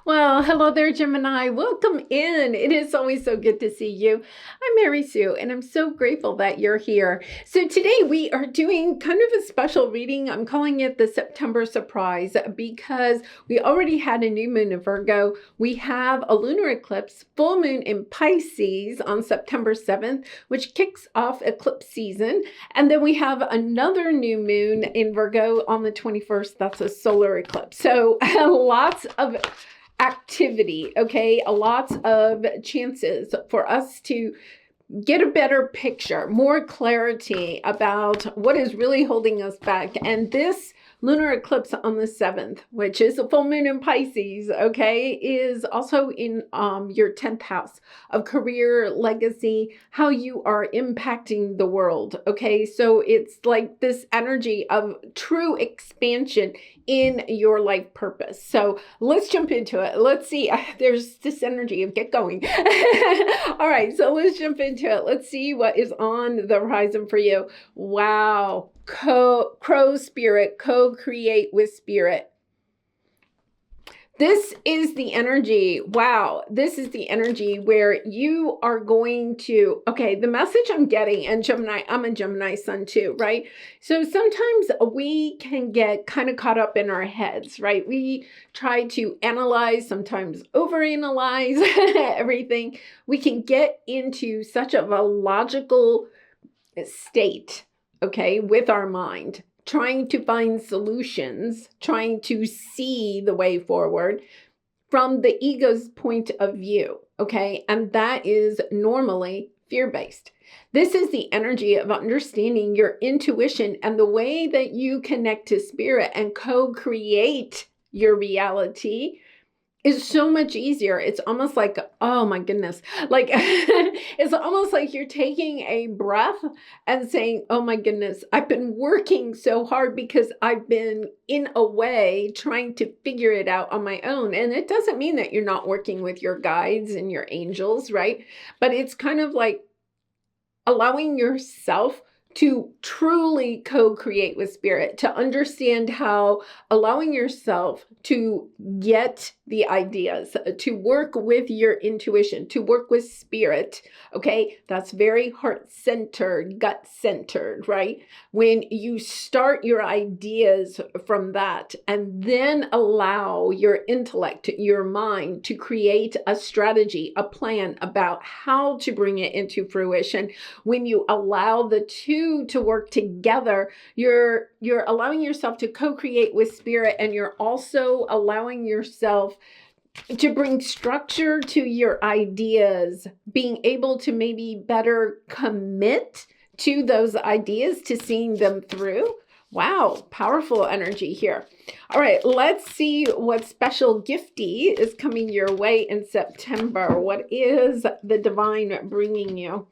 Well, hello there, Gemini. Welcome in. It is always so good to see you. I'm Mary Sue, and I'm so grateful that you're here. So, today we are doing kind of a special reading. I'm calling it the September surprise because we already had a new moon in Virgo. We have a lunar eclipse, full moon in Pisces on September 7th, which kicks off eclipse season. And then we have another new moon in Virgo on the 21st. That's a solar eclipse. So, lots of activity, okay? Lots of chances for us to get a better picture, more clarity about what is really holding us back. And this lunar eclipse on the 7th, which is a full moon in Pisces, okay, is also in your 10th house of career, legacy, how you are impacting the world, okay? So it's like this energy of true expansion in your life purpose. So let's jump into it. Let's see. There's this energy of get going. All right, so let's jump into it. Let's see what is on the horizon for you. Wow. Crow spirit, co-create with spirit. This is the energy. Wow. This is the energy where you are going to, okay, the message I'm getting, and Gemini, I'm a Gemini sun too, right? So sometimes we can get kind of caught up in our heads, right? We try to analyze, sometimes overanalyze everything. We can get into such of a logical state, okay, with our mind, trying to find solutions, trying to see the way forward from the ego's point of view, okay? And that is normally fear-based. This is the energy of understanding your intuition and the way that you connect to spirit and co-create your reality is so much easier. It's almost like, oh my goodness, like it's almost like you're taking a breath and saying, oh my goodness, I've been working so hard because I've been in a way trying to figure it out on my own. And it doesn't mean that you're not working with your guides and your angels, right? But it's kind of like allowing yourself to truly co-create with spirit, to understand how allowing yourself to get the ideas, to work with your intuition, to work with spirit, okay? That's very heart-centered, gut-centered, right? When you start your ideas from that and then allow your intellect, your mind to create a strategy, a plan about how to bring it into fruition, when you allow the two to work together, you're allowing yourself to co-create with spirit, and you're also allowing yourself to bring structure to your ideas, being able to maybe better commit to those ideas, to seeing them through. Wow, powerful energy here. All right, let's see what special gifty is coming your way in September. What is the divine bringing you?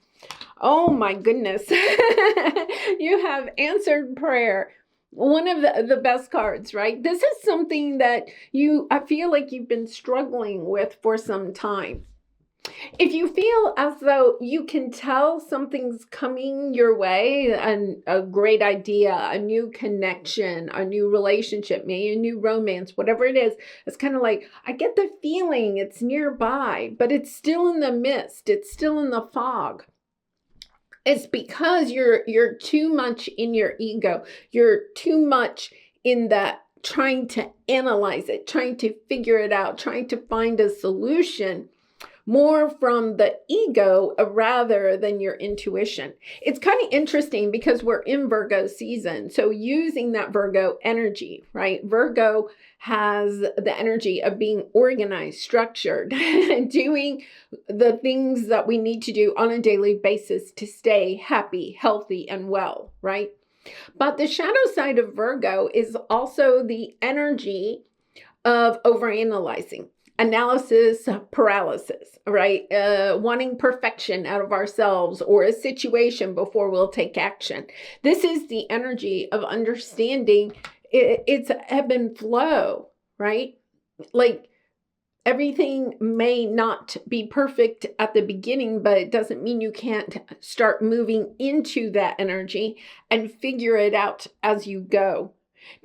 Oh my goodness. You have answered prayer. One of the best cards, right? This is something that I feel like you've been struggling with for some time. If you feel as though you can tell something's coming your way, a great idea, a new connection, a new relationship, maybe a new romance, whatever it is, it's kind of like, I get the feeling it's nearby, but it's still in the mist. It's still in the fog. It's because you're too much in your ego. You're too much in that trying to analyze it, trying to figure it out, trying to find a solution, more from the ego rather than your intuition. It's kind of interesting because we're in Virgo season. So using that Virgo energy, right? Virgo has the energy of being organized, structured, doing the things that we need to do on a daily basis to stay happy, healthy, and well, right? But the shadow side of Virgo is also the energy of overanalyzing, analysis paralysis, right? Wanting perfection out of ourselves or a situation before we'll take action. This is the energy of understanding it's ebb and flow, right? Like everything may not be perfect at the beginning, but it doesn't mean you can't start moving into that energy and figure it out as you go.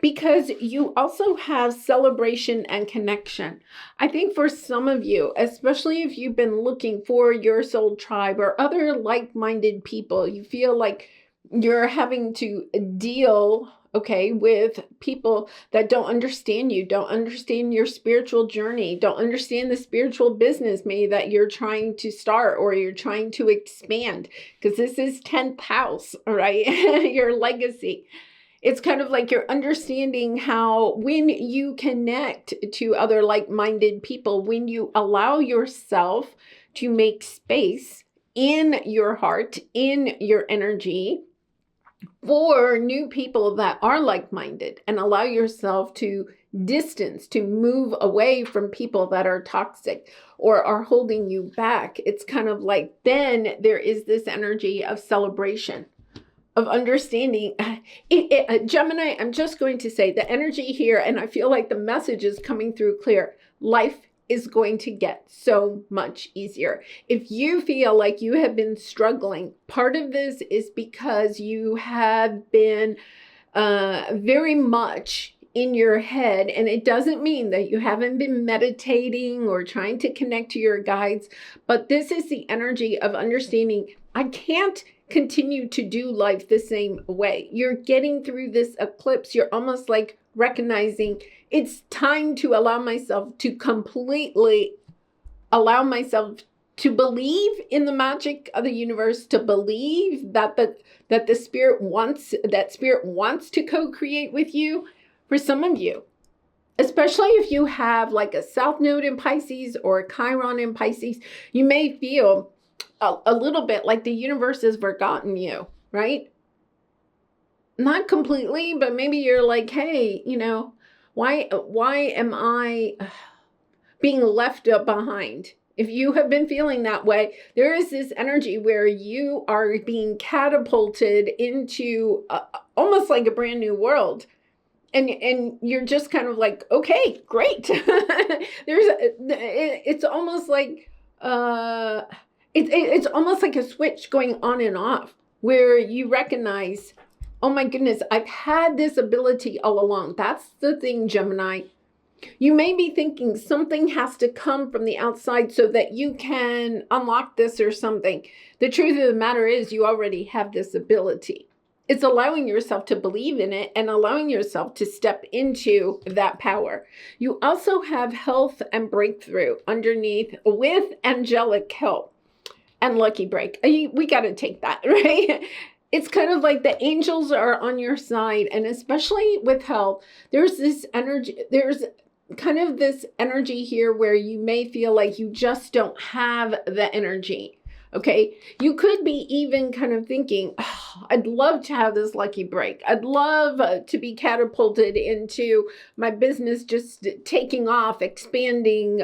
because you also have celebration and connection. I think for some of you, especially if you've been looking for your soul tribe or other like-minded people, you feel like you're having to deal, okay, with people that don't understand you, don't understand your spiritual journey, don't understand the spiritual business maybe that you're trying to start or you're trying to expand, because this is 10th house, right? Your legacy. It's kind of like you're understanding how when you connect to other like-minded people, when you allow yourself to make space in your heart, in your energy, for new people that are like-minded, and allow yourself to distance, to move away from people that are toxic or are holding you back. It's kind of like then there is this energy of celebration, of understanding. Gemini, I'm just going to say the energy here, and I feel like the message is coming through clear. Life is going to get so much easier. If you feel like you have been struggling, part of this is because you have been very much in your head, and it doesn't mean that you haven't been meditating or trying to connect to your guides, but this is the energy of understanding I can't continue to do life the same way. You're getting through this eclipse. You're almost like recognizing it's time to allow myself to completely allow myself to believe in the magic of the universe, to believe that the spirit wants to co-create with you. For some of you, especially if you have like a South Node in Pisces or a Chiron in Pisces, you may feel a little bit like the universe has forgotten you, right? Not completely, but maybe you're like, hey, why am I being left behind? If you have been feeling that way, there is this energy where you are being catapulted into almost like a brand new world. And you're just kind of like, okay, great. It's almost like, it's almost like a switch going on and off, where you recognize, oh my goodness, I've had this ability all along. That's the thing, Gemini. You may be thinking something has to come from the outside so that you can unlock this or something. The truth of the matter is you already have this ability. It's allowing yourself to believe in it and allowing yourself to step into that power. You also have health and breakthrough underneath with angelic help and lucky break. We got to take that, right? It's kind of like the angels are on your side, and especially with health, there's this energy, there's kind of this energy here where you may feel like you just don't have the energy. Okay, you could be even kind of thinking, oh, I'd love to have this lucky break. I'd love to be catapulted into my business just taking off, expanding,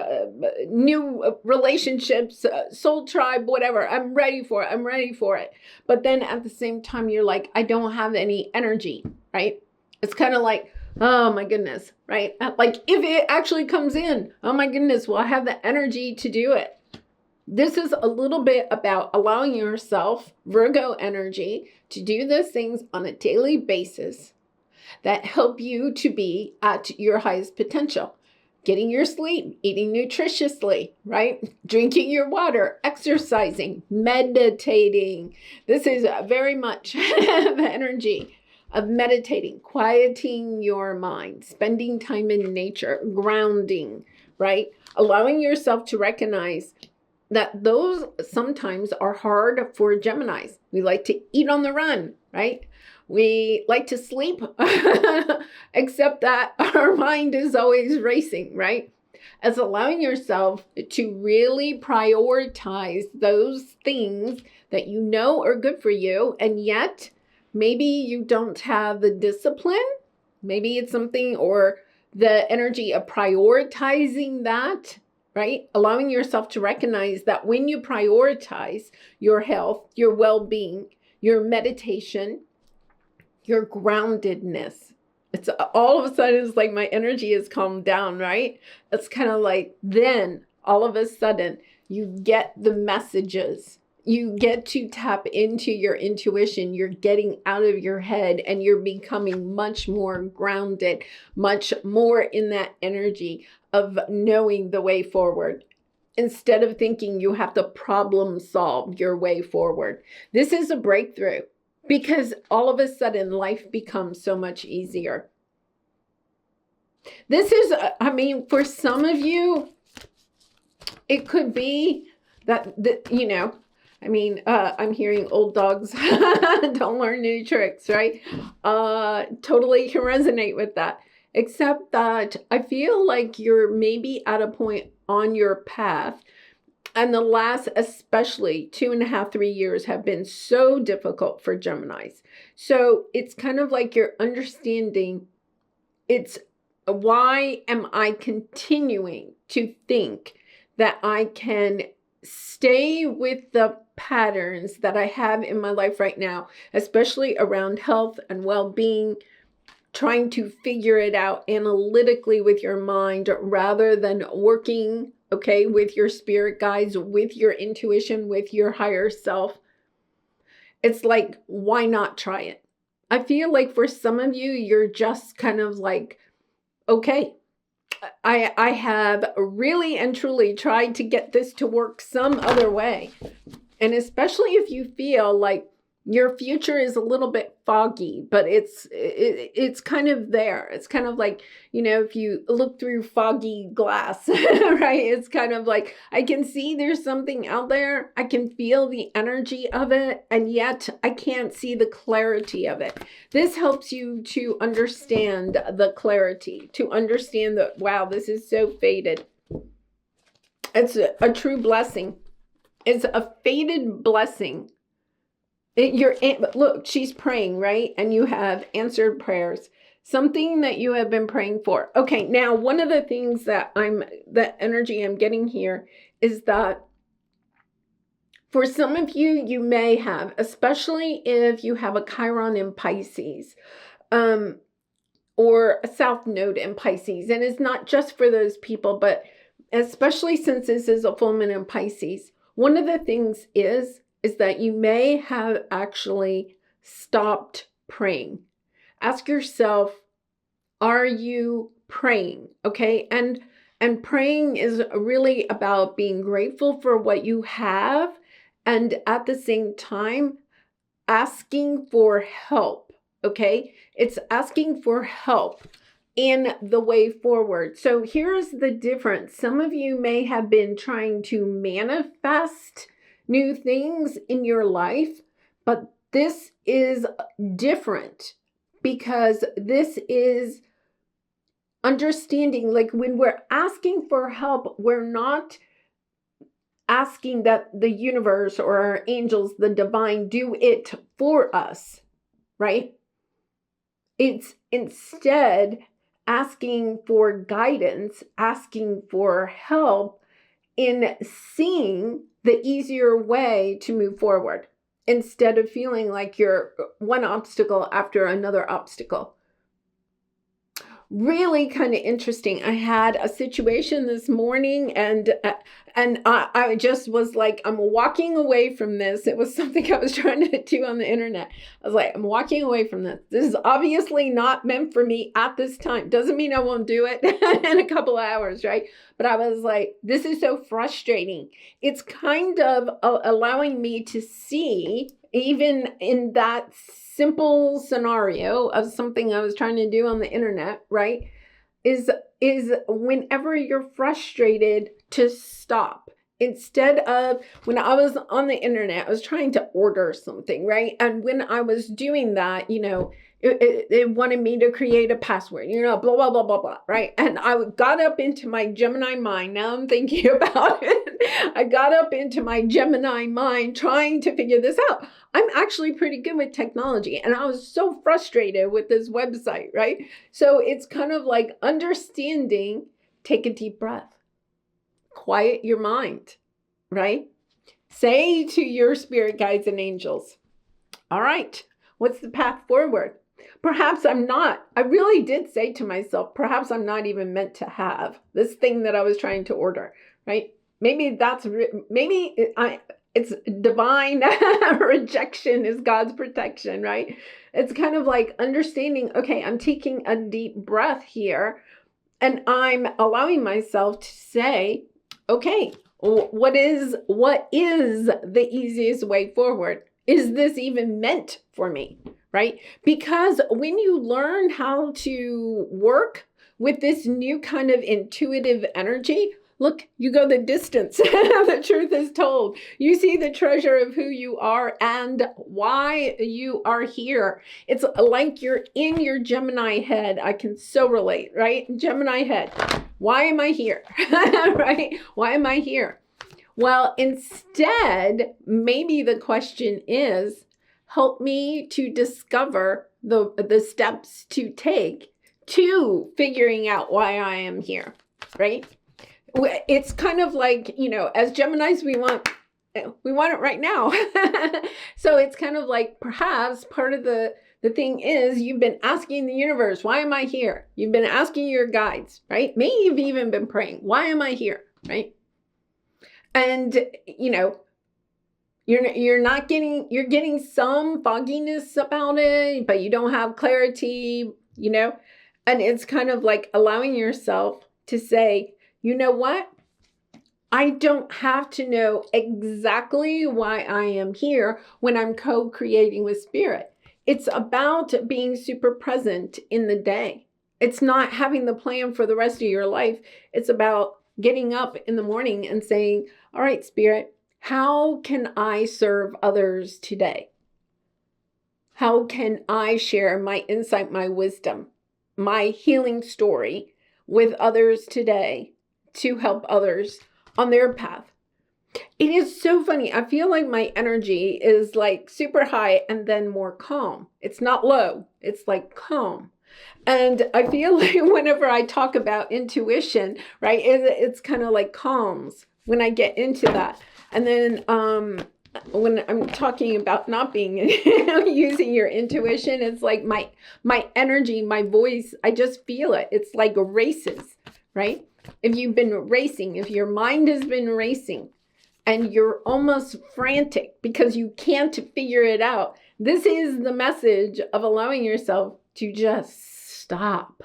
new relationships, soul tribe, whatever. I'm ready for it. I'm ready for it. But then at the same time, you're like, I don't have any energy, right? It's kind of like, oh my goodness, right? Like if it actually comes in, oh my goodness, will I have the energy to do it? This is a little bit about allowing yourself, Virgo energy, to do those things on a daily basis that help you to be at your highest potential. Getting your sleep, eating nutritiously, right? Drinking your water, exercising, meditating. This is very much the energy of meditating, quieting your mind, spending time in nature, grounding, right? Allowing yourself to recognize that those sometimes are hard for Geminis. We like to eat on the run, right? We like to sleep, except that our mind is always racing, right? As allowing yourself to really prioritize those things that you know are good for you, and yet maybe you don't have the discipline. Maybe it's something, or the energy of prioritizing that, right? Allowing yourself to recognize that when you prioritize your health, your well-being, your meditation, your groundedness, it's all of a sudden, it's like my energy is calmed down, right? It's kind of like then all of a sudden you get the messages. you get to tap into your intuition. You're getting out of your head and you're becoming much more grounded, much more in that energy of knowing the way forward, instead of thinking you have to problem solve your way forward. This is a breakthrough because all of a sudden life becomes so much easier. This is, I mean, for some of you, it could be that, you know, I mean, I'm hearing old dogs don't learn new tricks, right? Totally can resonate with that. Except that I feel like you're maybe at a point on your path, and the last, especially 2.5, 3 years have been so difficult for Geminis. So it's kind of like you're understanding, it's why am I continuing to think that I can stay with the patterns that I have in my life right now, especially around health and well-being, trying to figure it out analytically with your mind rather than working, okay, with your spirit guides, with your intuition, with your higher self. It's like, why not try it? I feel like for some of you, you're just kind of like, okay, I have really and truly tried to get this to work some other way. And especially if you feel like your future is a little bit foggy, but it's kind of there. It's kind of like, you know, if you look through foggy glass, right? It's kind of like, I can see there's something out there. I can feel the energy of it, and yet I can't see the clarity of it. This helps you to understand the clarity, to understand that, wow, this is so fated. It's a true blessing. It's a fated blessing. Look, she's praying, right? And you have answered prayers, something that you have been praying for. Okay, now one of the things that the energy I'm getting here is that for some of you, you may have, especially if you have a Chiron in Pisces, or a South Node in Pisces. And it's not just for those people, but especially since this is a full moon in Pisces, one of the things is that you may have actually stopped praying. Ask yourself, are you praying? Okay. And praying is really about being grateful for what you have, and at the same time, asking for help. Okay. It's asking for help in the way forward. So here's the difference. Some of you may have been trying to manifest new things in your life, but this is different because this is understanding, like when we're asking for help, we're not asking that the universe or our angels, the divine, do it for us, right? It's instead asking for guidance, asking for help in seeing the easier way to move forward, instead of feeling like you're one obstacle after another obstacle. Really kind of interesting. I had a situation this morning, and I just was like, I'm walking away from this. It was something I was trying to do on the internet. I was like, I'm walking away from this. This is obviously not meant for me at this time. Doesn't mean I won't do it in a couple of hours, right? But I was like, this is so frustrating. It's kind of allowing me to see, even in that simple scenario of something I was trying to do on the internet, right? Is whenever you're frustrated, to stop. Instead of, when I was on the internet, I was trying to order something, right? And when I was doing that, you know, it wanted me to create a password, you know, blah, blah, blah, blah, blah, right? And I got up into my Gemini mind. Now I'm thinking about it. I got up into my Gemini mind trying to figure this out. I'm actually pretty good with technology, and I was so frustrated with this website, right? So it's kind of like understanding, take a deep breath, quiet your mind, right? Say to your spirit guides and angels, all right, what's the path forward? Perhaps I really did say to myself, perhaps I'm not even meant to have this thing that I was trying to order, right? Maybe It's divine rejection is God's protection, right? It's kind of like understanding, okay, I'm taking a deep breath here and I'm allowing myself to say, okay, what is the easiest way forward? Is this even meant for me, right? Because when you learn how to work with this new kind of intuitive energy, look, you go the distance. The truth is told. You see the treasure of who you are and why you are here. It's like you're in your Gemini head. I can so relate, right? Gemini head. Why am I here? Right? Why am I here? Well, instead, maybe the question is, help me to discover the steps to take to figuring out why I am here, right? It's kind of like, as Geminis, we want it right now. So it's kind of like perhaps part of the thing is you've been asking the universe, why am I here? You've been asking your guides, right? Maybe you've even been praying, why am I here, right? And, you're getting some fogginess about it, but you don't have clarity, and it's kind of like allowing yourself to say, you know what? I don't have to know exactly why I am here when I'm co-creating with spirit. It's about being super present in the day. It's not having the plan for the rest of your life. It's about getting up in the morning and saying, all right, spirit, how can I serve others today? How can I share my insight, my wisdom, my healing story with others today to help others on their path? It is so funny. I feel like my energy is like super high and then more calm. It's not low. It's like calm. And I feel like whenever I talk about intuition, right, it's kind of like calms when I get into that. And then when I'm talking about not being using your intuition, it's like my energy, my voice, I just feel it. It's like races, right? If you've been racing, if your mind has been racing and you're almost frantic because you can't figure it out, this is the message of allowing yourself to just stop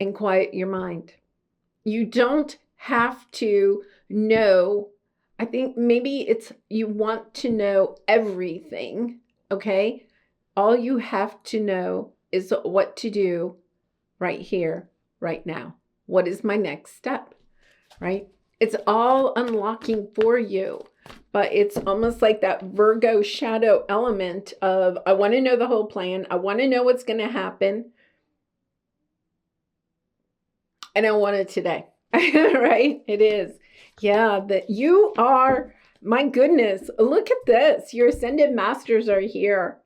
and quiet your mind. You don't have to know. I think maybe it's you want to know everything, okay? All you have to know is what to do right here, right now. What is my next step, right? It's all unlocking for you, but it's almost like that Virgo shadow element of, I want to know the whole plan. I want to know what's going to happen. And I want it today, right? It is. Yeah, that you are, my goodness, look at this. Your ascended masters are here.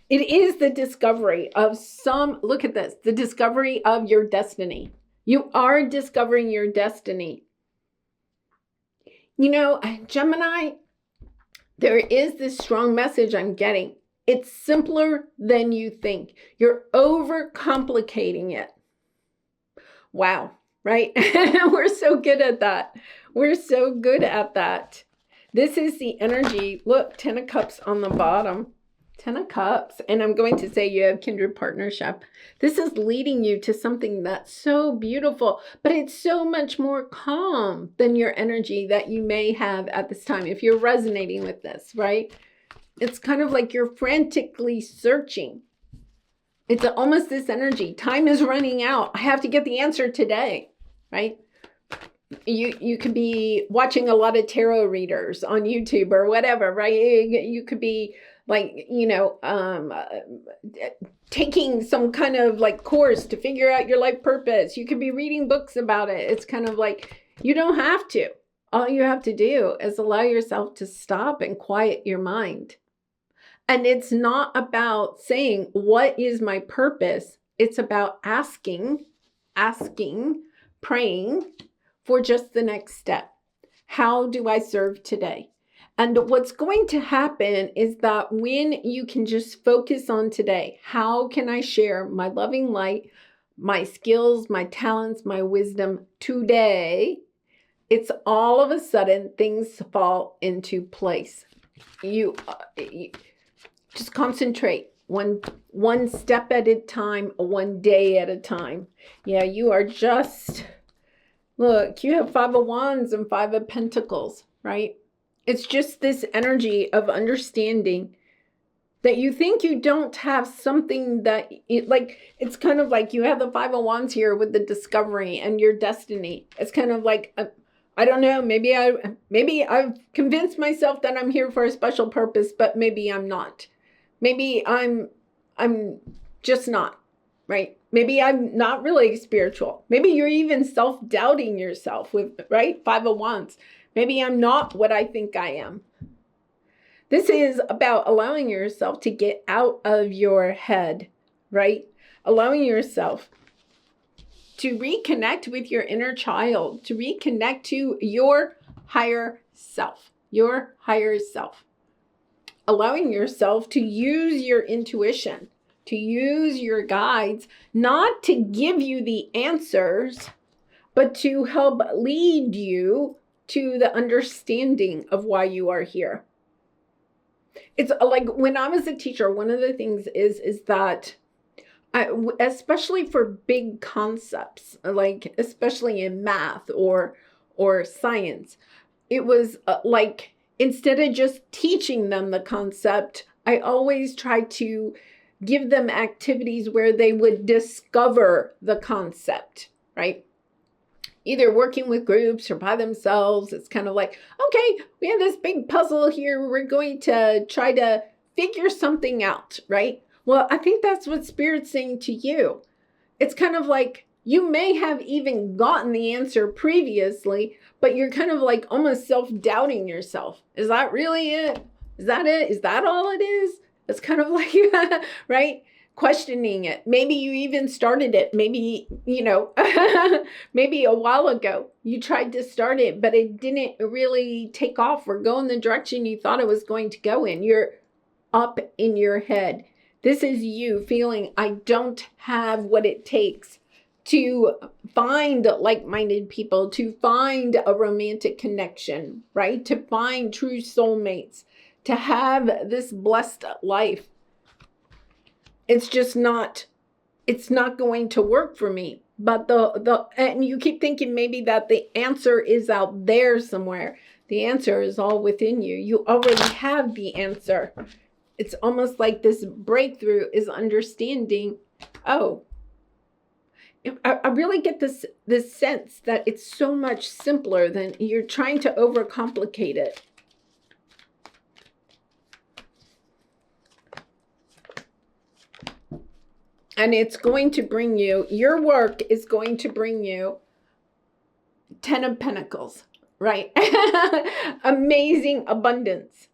It is the discovery of look at this, the discovery of your destiny. You are discovering your destiny. Gemini, there is this strong message I'm getting. It's simpler than you think. You're overcomplicating it. Wow, right? We're so good at that. We're so good at that. This is the energy. Look, 10 of Cups on the bottom. 10 of Cups. And I'm going to say you have kindred partnership. This is leading you to something that's so beautiful, but it's so much more calm than your energy that you may have at this time. If you're resonating with this, right? It's kind of like you're frantically searching. It's almost this energy. Time is running out. I have to get the answer today, right? You could be watching a lot of tarot readers on YouTube or whatever, right? You could be like, taking some kind of like course to figure out your life purpose. You could be reading books about it. It's kind of like, you don't have to. All you have to do is allow yourself to stop and quiet your mind. And it's not about saying, what is my purpose? It's about asking, praying for just the next step. How do I serve today? And what's going to happen is that when you can just focus on today, how can I share my loving light, my skills, my talents, my wisdom today? it's all of a sudden things fall into place. You just concentrate one step at a time, one day at a time. Yeah, you are just, look, you have 5 of Wands and 5 of Pentacles, right? It's just this energy of understanding that you think you don't have something that, it's kind of like you have the 5 of Wands here with the discovery and your destiny. It's kind of like, I don't know, maybe I've convinced myself that I'm here for a special purpose, but maybe I'm not. Maybe I'm just not, right? Maybe I'm not really spiritual. Maybe you're even self-doubting yourself with, right? 5 of Wands. Maybe I'm not what I think I am. This is about allowing yourself to get out of your head, right? Allowing yourself to reconnect with your inner child, to reconnect to your higher self, allowing yourself to use your intuition, to use your guides, not to give you the answers, but to help lead you to the understanding of why you are here. It's like when I was a teacher, one of the things is that especially for big concepts, like especially in math or science, it was like instead of just teaching them the concept, I always tried to give them activities where they would discover the concept, right? Either working with groups or by themselves. It's kind of like, okay, we have this big puzzle here. We're going to try to figure something out, right? Well, I think that's what Spirit's saying to you. It's kind of like you may have even gotten the answer previously, but you're kind of like almost self-doubting yourself. Is that really it? Is that it? Is that all it is? It's kind of like, right? Questioning it. Maybe you even started it. Maybe, maybe a while ago you tried to start it, but it didn't really take off or go in the direction you thought it was going to go in. You're up in your head. This is you feeling, I don't have what it takes to find like-minded people, to find a romantic connection, right? To find true soulmates, to have this blessed life. It's just not, it's not going to work for me. But and you keep thinking maybe that the answer is out there somewhere. The answer is all within you. You already have the answer. It's almost like this breakthrough is understanding, oh, I really get this sense that it's so much simpler than you're trying to overcomplicate it. And it's going to bring you, your work is going to bring you 10 of Pentacles, right? Amazing abundance.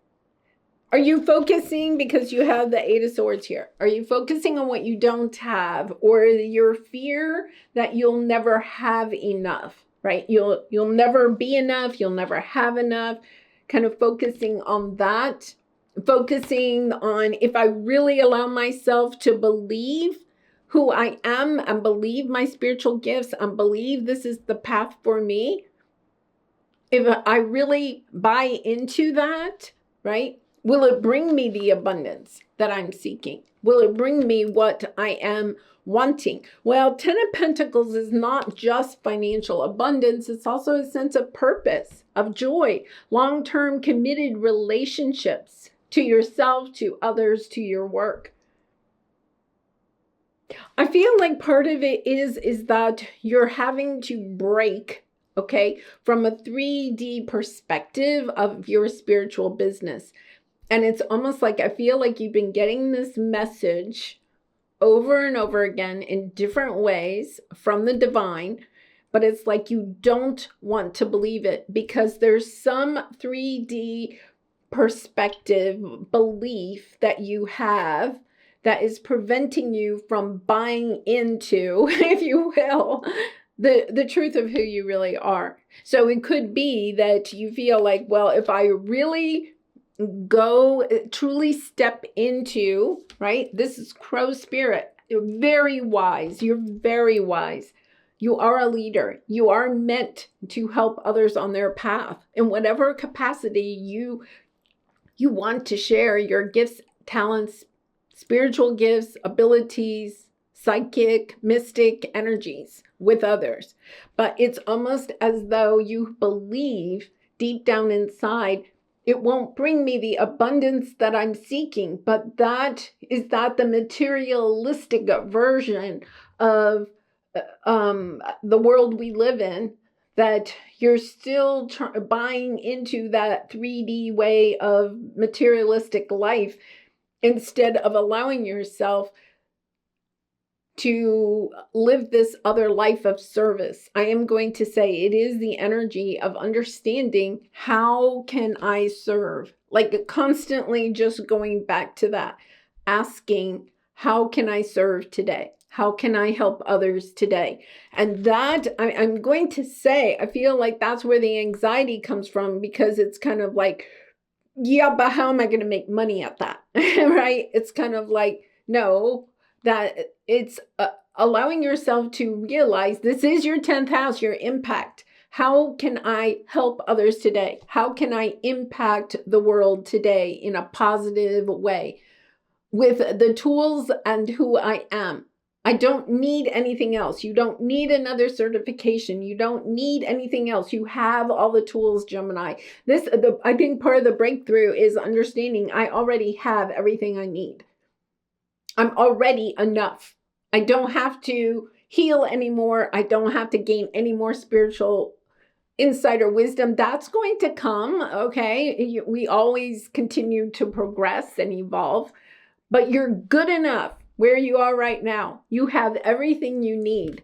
Are you focusing, because you have the 8 of Swords here, are you focusing on what you don't have, or your fear that you'll never have enough, right? You'll never be enough, you'll never have enough, kind of focusing on that, focusing on if I really allow myself to believe who I am and believe my spiritual gifts and believe this is the path for me, if I really buy into that, right? Will it bring me the abundance that I'm seeking? Will it bring me what I am wanting? Well, 10 of Pentacles is not just financial abundance. It's also a sense of purpose, of joy, long-term committed relationships to yourself, to others, to your work. I feel like part of it is that you're having to break, okay, from a 3D perspective of your spiritual business. And it's almost like I feel like you've been getting this message over and over again in different ways from the divine, but it's like you don't want to believe it because there's some 3D perspective belief that you have that is preventing you from buying into, if you will, the truth of who you really are. So it could be that you feel like, well, if I really go truly step into, right? This is Crow spirit. You're very wise. You're very wise. You are a leader. You are meant to help others on their path in whatever capacity you want to share your gifts, talents, spiritual gifts, abilities, psychic, mystic energies with others. But it's almost as though you believe deep down inside, it won't bring me the abundance that I'm seeking. But that is that the materialistic version of the world we live in, that you're still buying into that 3D way of materialistic life instead of allowing yourself to live this other life of service. I am going to say it is the energy of understanding, how can I serve? Like constantly just going back to that, asking, how can I serve today? How can I help others today? And that, I'm going to say, I feel like that's where the anxiety comes from, because it's kind of like, yeah, but how am I going to make money at that? Right? It's kind of like, no, that it's allowing yourself to realize this is your 10th house, your impact. How can I help others today? How can I impact the world today in a positive way with the tools and who I am? I don't need anything else. You don't need another certification. You don't need anything else. You have all the tools, Gemini. I think part of the breakthrough is understanding I already have everything I need. I'm already enough. I don't have to heal anymore. I don't have to gain any more spiritual insight or wisdom. That's going to come, okay? We always continue to progress and evolve, but you're good enough where you are right now. You have everything you need.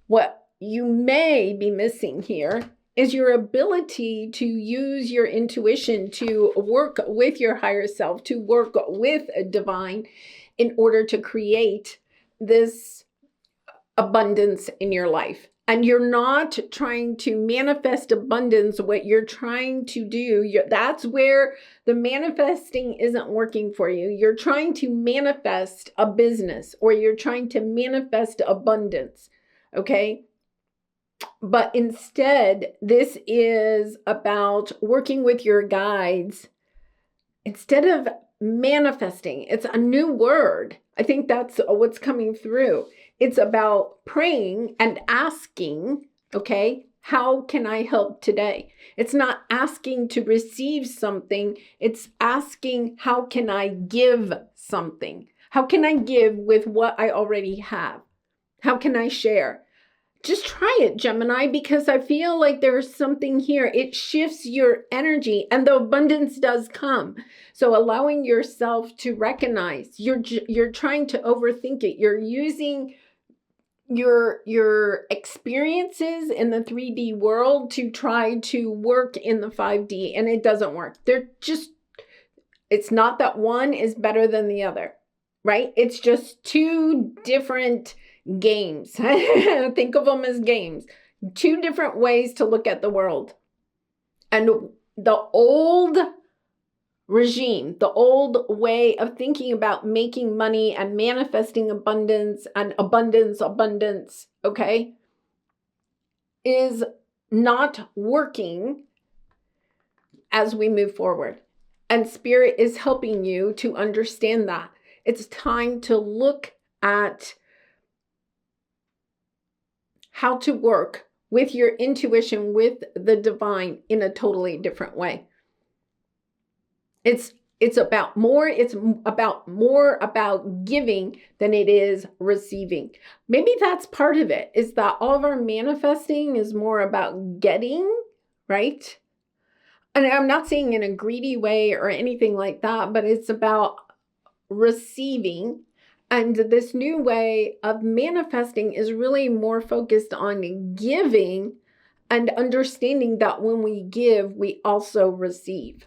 What you may be missing here is your ability to use your intuition, to work with your higher self, to work with a divine in order to create this abundance in your life. And you're not trying to manifest abundance. What you're trying to do, that's where the manifesting isn't working for you. You're trying to manifest a business, or you're trying to manifest abundance, okay? But instead, this is about working with your guides. Instead of manifesting, it's a new word. I think that's what's coming through. It's about praying and asking, okay, how can I help today? It's not asking to receive something. It's asking, how can I give something? How can I give with what I already have? How can I share? Just try it, Gemini, because I feel like there's something here. It shifts your energy and the abundance does come. So allowing yourself to recognize you're trying to overthink it. You're using your experiences in the 3D world to try to work in the 5D, and it doesn't work. It's not that one is better than the other, right? It's just two different games. Think of them as games. Two different ways to look at the world. And the old regime, the old way of thinking about making money and manifesting abundance and abundance, okay, is not working as we move forward. And Spirit is helping you to understand that. It's time to look at how to work with your intuition, with the divine in a totally different way. It's about more about giving than it is receiving. Maybe that's part of it, is that all of our manifesting is more about getting, right? And I'm not saying in a greedy way or anything like that, but it's about receiving. And this new way of manifesting is really more focused on giving and understanding that when we give, we also receive.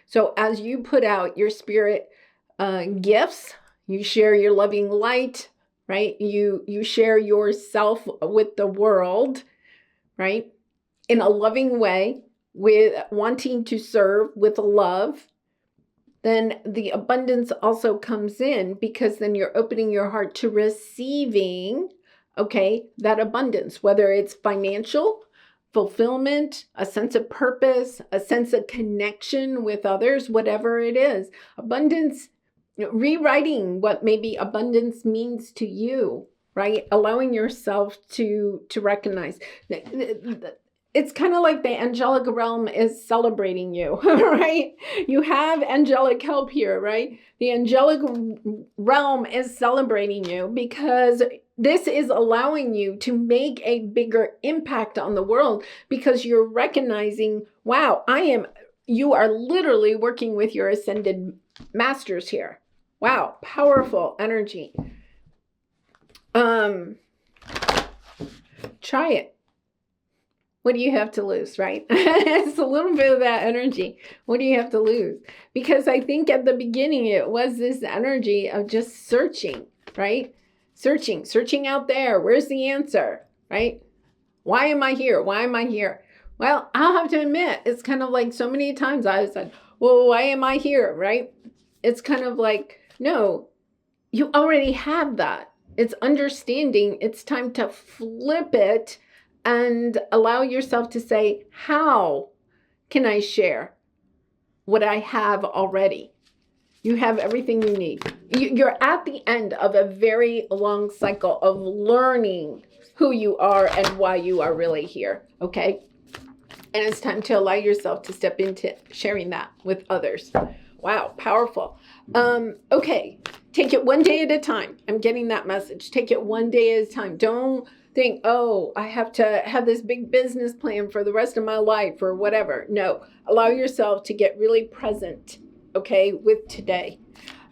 So as you put out your spirit gifts, you share your loving light, right? You share yourself with the world, right? In a loving way, with wanting to serve with love, then the abundance also comes in, because then you're opening your heart to receiving okay, that abundance, whether it's financial, fulfillment, a sense of purpose, a sense of connection with others, whatever it is. Abundance, rewriting what maybe abundance means to you, right? Allowing yourself to recognize. It's kind of like the angelic realm is celebrating you, right? You have angelic help here, right? The angelic realm is celebrating you because this is allowing you to make a bigger impact on the world because you're recognizing, wow, you are literally working with your ascended masters here. Wow, powerful energy. Try it. What do you have to lose, right? It's a little bit of that energy. What do you have to lose? Because I think at the beginning, it was this energy of just searching, right? Searching out there. Where's the answer, right? Why am I here? Why am I here? Well, I'll have to admit, it's kind of like so many times I said, well, why am I here, right? It's kind of like, no, you already have that. It's understanding. It's time to flip it and allow yourself to say, how can I share what I have already? You have everything you need. You're at the end of a very long cycle of learning who you are and why you are really here, okay? And it's time to allow yourself to step into sharing that with others. Wow, powerful. Okay, take it one day at a time. I'm getting that message. Take it one day at a time. Don't think, oh, I have to have this big business plan for the rest of my life or whatever. No, allow yourself to get really present, okay, with today.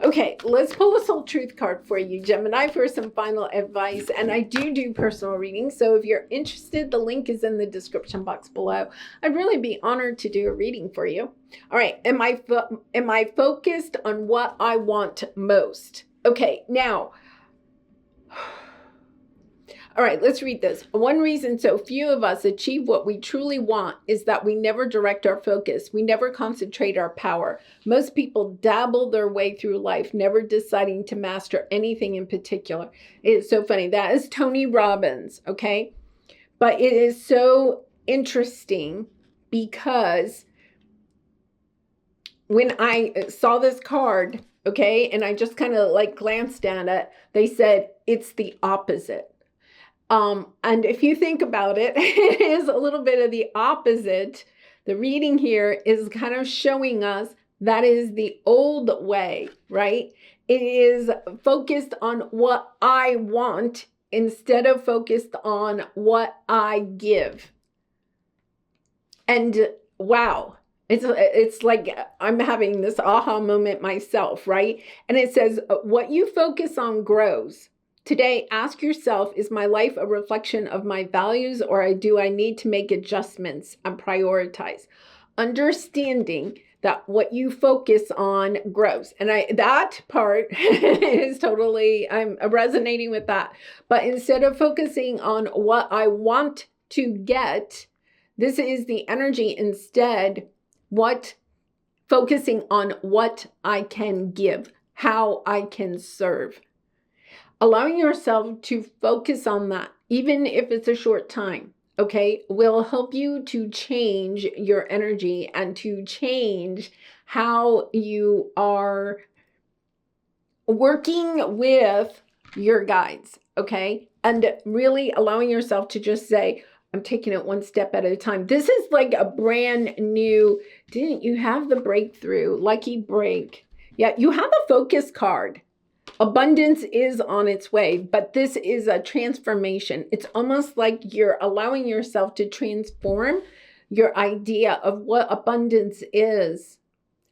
Okay, let's pull a soul truth card for you, Gemini, for some final advice. And I do personal readings. So if you're interested, the link is in the description box below. I'd really be honored to do a reading for you. All right, am I focused on what I want most? Okay, now, all right, let's read this. One reason so few of us achieve what we truly want is that we never direct our focus. We never concentrate our power. Most people dabble their way through life, never deciding to master anything in particular. It's so funny. That is Tony Robbins, okay? But it is so interesting because when I saw this card, okay, and I just kind of like glanced at it, they said it's the opposite. And if you think about it, it is a little bit of the opposite. The reading here is kind of showing us that is the old way, right? It is focused on what I want instead of focused on what I give. And wow, it's like I'm having this aha moment myself, right? And it says, what you focus on grows. Today, ask yourself, is my life a reflection of my values, or do I need to make adjustments and prioritize? Understanding that what you focus on grows. And that part is totally, I'm resonating with that. But instead of focusing on what I want to get, this is the energy instead, focusing on what I can give, how I can serve. Allowing yourself to focus on that, even if it's a short time, okay, will help you to change your energy and to change how you are working with your guides, okay? And really allowing yourself to just say, I'm taking it one step at a time. This is like a brand new, didn't you have the breakthrough, lucky break? Yeah, you have a focus card. Abundance is on its way, but this is a transformation. It's almost like you're allowing yourself to transform your idea of what abundance is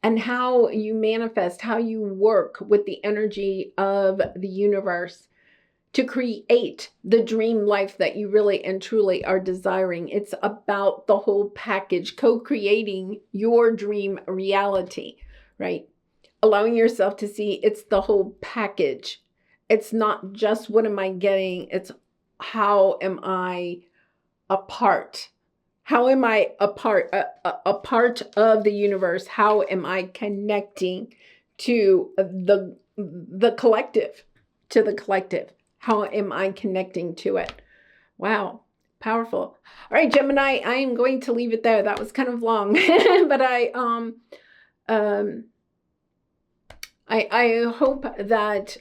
and how you manifest, how you work with the energy of the universe to create the dream life that you really and truly are desiring. It's about the whole package, co-creating your dream reality, right? Allowing yourself to see it's the whole package. It's not just what am I getting, it's how am I a part? How am I a part of the universe? How am I connecting to the collective, How am I connecting to it? Wow. Powerful. All right, Gemini, I am going to leave it there. That was kind of long, but I hope that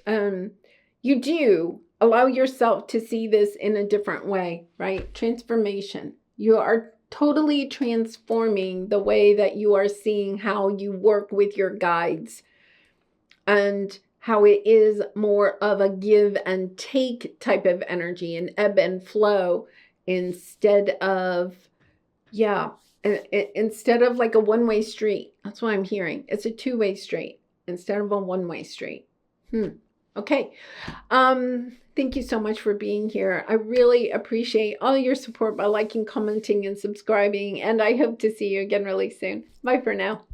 you do allow yourself to see this in a different way, right? Transformation. You are totally transforming the way that you are seeing how you work with your guides, and how it is more of a give and take type of energy, an ebb and flow, instead of, instead of like a one-way street. That's what I'm hearing. It's a two-way street instead of a one-way street. Okay. Thank you so much for being here. I really appreciate all your support by liking, commenting, and subscribing, and I hope to see you again really soon. Bye for now.